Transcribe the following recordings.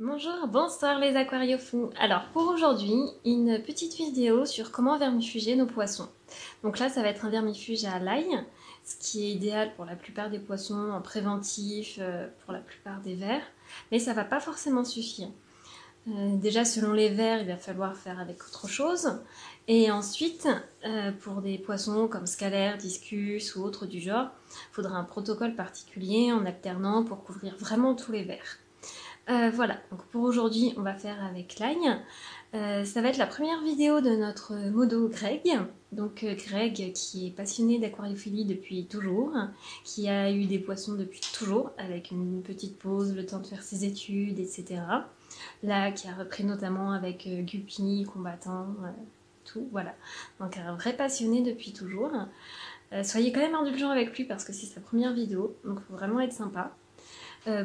Bonjour, bonsoir les aquariophiles. Alors pour aujourd'hui, une petite vidéo sur comment vermifuger nos poissons. Donc là, ça va être un vermifuge à l'ail, ce qui est idéal pour la plupart des poissons en préventif, pour la plupart des vers, mais ça va pas forcément suffire. Déjà selon les vers, il va falloir faire avec autre chose. Et ensuite, pour des poissons comme scalaire, discus ou autres du genre, il faudra un protocole particulier en alternant pour couvrir vraiment tous les vers. Voilà, donc pour aujourd'hui, on va faire avec l'ail. Ça va être la première vidéo de notre modo Greg. Donc Greg qui est passionné d'aquariophilie depuis toujours, qui a eu des poissons depuis toujours, avec une petite pause, le temps de faire ses études, etc. Là, qui a repris notamment avec Guppy, Combattant, tout, voilà. Donc un vrai passionné depuis toujours. Soyez quand même indulgents avec lui parce que c'est sa première vidéo, donc il faut vraiment être sympa.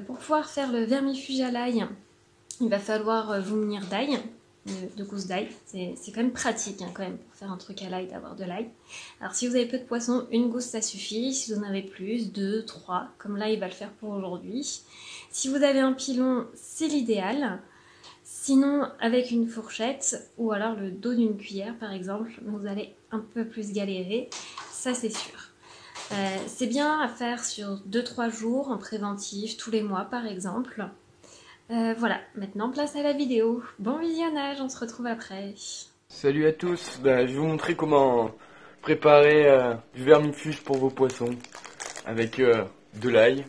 Pour pouvoir faire le vermifuge à l'ail, il va falloir vous munir d'ail, de gousses d'ail. C'est quand même pratique quand même pour faire un truc à l'ail d'avoir de l'ail. Alors si vous avez peu de poissons, une gousse ça suffit. Si vous en avez plus, 2, 3, comme là il va le faire pour aujourd'hui. Si vous avez un pilon, c'est l'idéal. Sinon avec une fourchette ou alors le dos d'une cuillère par exemple, vous allez un peu plus galérer, ça c'est sûr. C'est bien à faire sur 2-3 jours en préventif, tous les mois par exemple. Voilà, maintenant place à la vidéo. Bon visionnage, on se retrouve après. Salut à tous, je vais vous montrer comment préparer du vermifuge pour vos poissons avec de l'ail.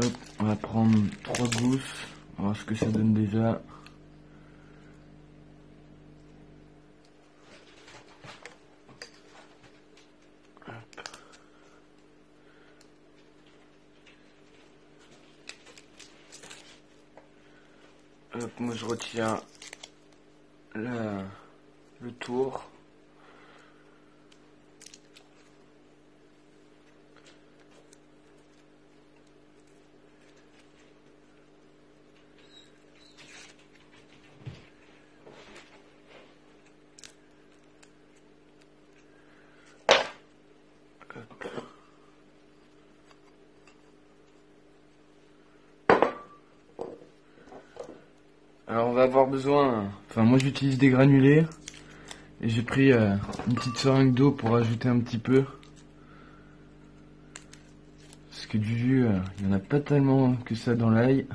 Hop, on va prendre 3 gousses, on va voir ce que ça donne déjà. Hop, moi je retiens le tour. Alors on va avoir besoin, enfin moi j'utilise des granulés et j'ai pris une petite seringue d'eau pour ajouter un petit peu. Parce que du jus, il n'y en a pas tellement que ça dans l'ail.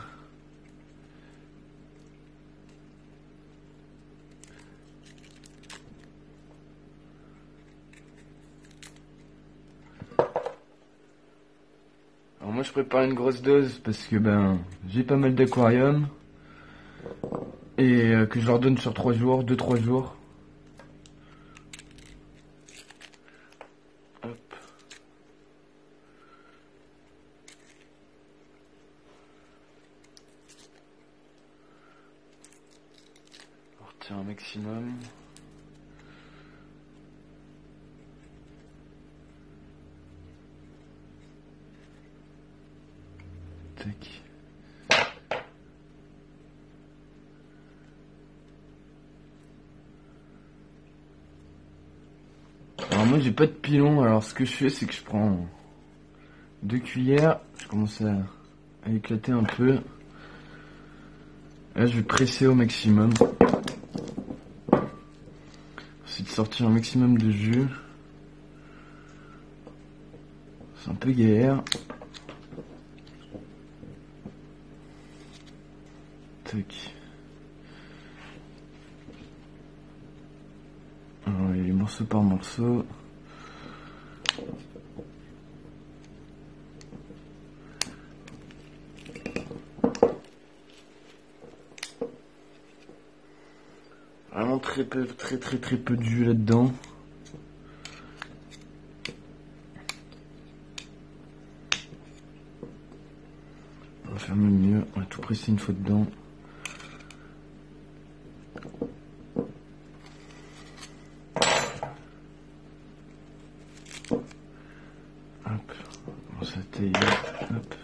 Alors moi je prépare une grosse dose parce que j'ai pas mal d'aquariums et que je leur donne sur 3 jours, 2-3 jours. Hop. On retient un maximum. Tac. Alors moi j'ai pas de pilon, alors ce que je fais c'est que je prends 2 cuillères, je commence à éclater un peu. Là je vais presser au maximum. Ensuite sortir un maximum de jus. C'est un peu galère. Tac. Alors les morceaux par morceau. Vraiment très peu de jus là-dedans. On va faire mieux, on va tout presser une fois dedans. Hop, on commence à tailler, hop.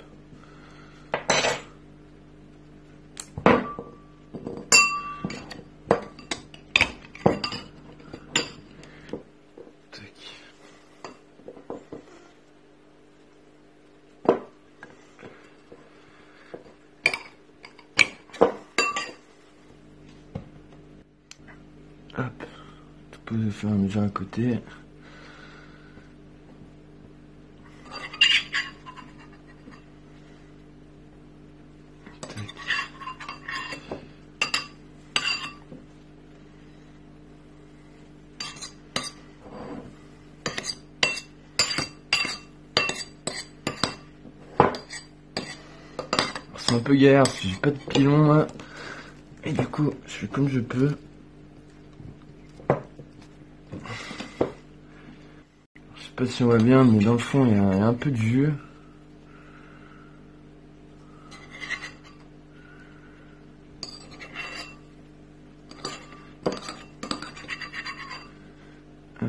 fur et à mesure à côté. C'est un peu galère parce que j'ai pas de pilon là. Et du coup, je fais comme je peux. Je sais pas si on voit bien, mais dans le fond, il y a un peu de jus. Hop. C'est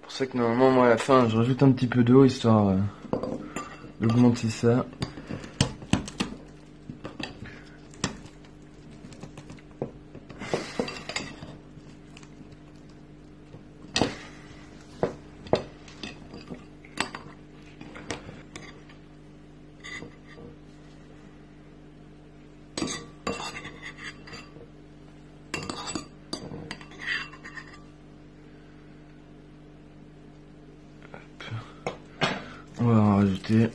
pour ça que normalement, moi, à la fin, je rajoute un petit peu d'eau histoire d'augmenter ça. On va en rajouter.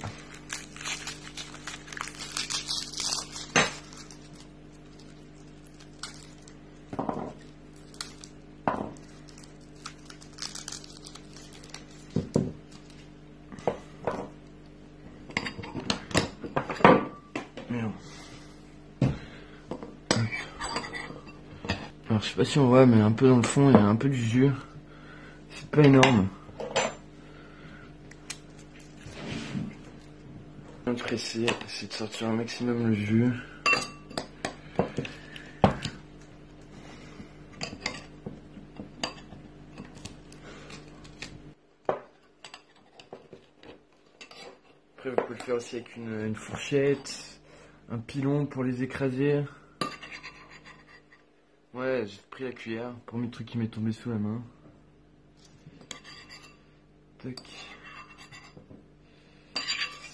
Merde. Alors je sais pas si on voit, mais un peu dans le fond, il y a un peu du jus. C'est pas énorme. Bien presser, essayer de sortir un maximum le jus. Après vous pouvez le faire aussi avec une fourchette, un pilon pour les écraser. Ouais, j'ai pris la cuillère, premier truc qui m'est tombé sous la main. Tac.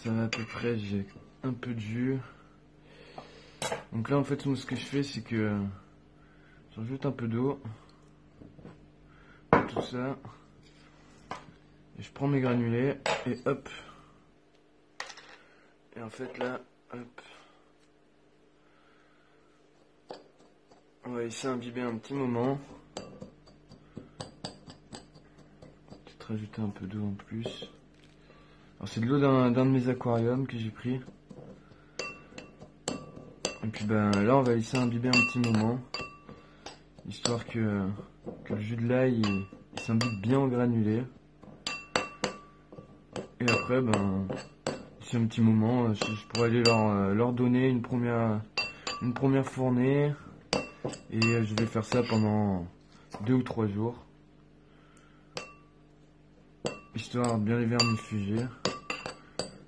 Ça va à peu près, j'ai un peu de jus. Donc là en fait ce que je fais c'est que j'ajoute un peu d'eau. Tout ça. Et je prends mes granulés et hop. Et en fait là, hop. On va laisser imbiber un petit moment. Peut-être rajouter un peu d'eau en plus. Alors c'est de l'eau d'un de mes aquariums que j'ai pris. Et puis ben là on va laisser imbiber un petit moment. Histoire que le jus de l'ail il s'imbibe bien en granulé. Et après ben d'ici un petit moment je pourrais aller leur donner une première fournée. Et je vais faire ça pendant 2 ou 3 jours. Histoire de bien les vermifuger.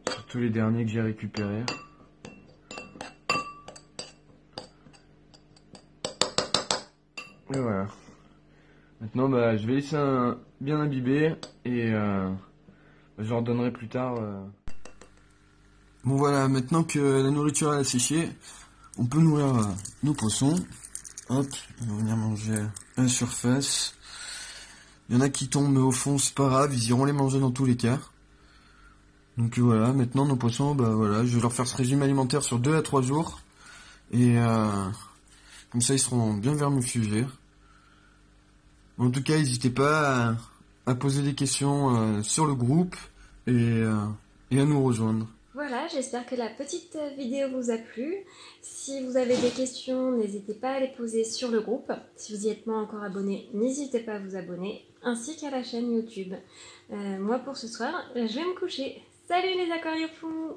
Surtout les derniers que j'ai récupérés. Et voilà. Maintenant bah, je vais laisser bien imbiber. Et je leur donnerai plus tard. Bon voilà, maintenant que la nourriture a séché, on peut nourrir nos poissons. Hop, ils vont venir manger à la surface. Il y en a qui tombent au fond, c'est pas grave, ils iront les manger dans tous les cas. Donc voilà, maintenant nos poissons, bah voilà, je vais leur faire ce régime alimentaire sur 2 à 3 jours. Et comme ça ils seront bien vermifugés. En tout cas, n'hésitez pas à poser des questions sur le groupe et à nous rejoindre. Voilà, j'espère que la petite vidéo vous a plu. Si vous avez des questions, n'hésitez pas à les poser sur le groupe. Si vous n'y êtes pas encore abonné, n'hésitez pas à vous abonner, ainsi qu'à la chaîne YouTube. Moi pour ce soir, je vais me coucher. Salut les aquariophiles!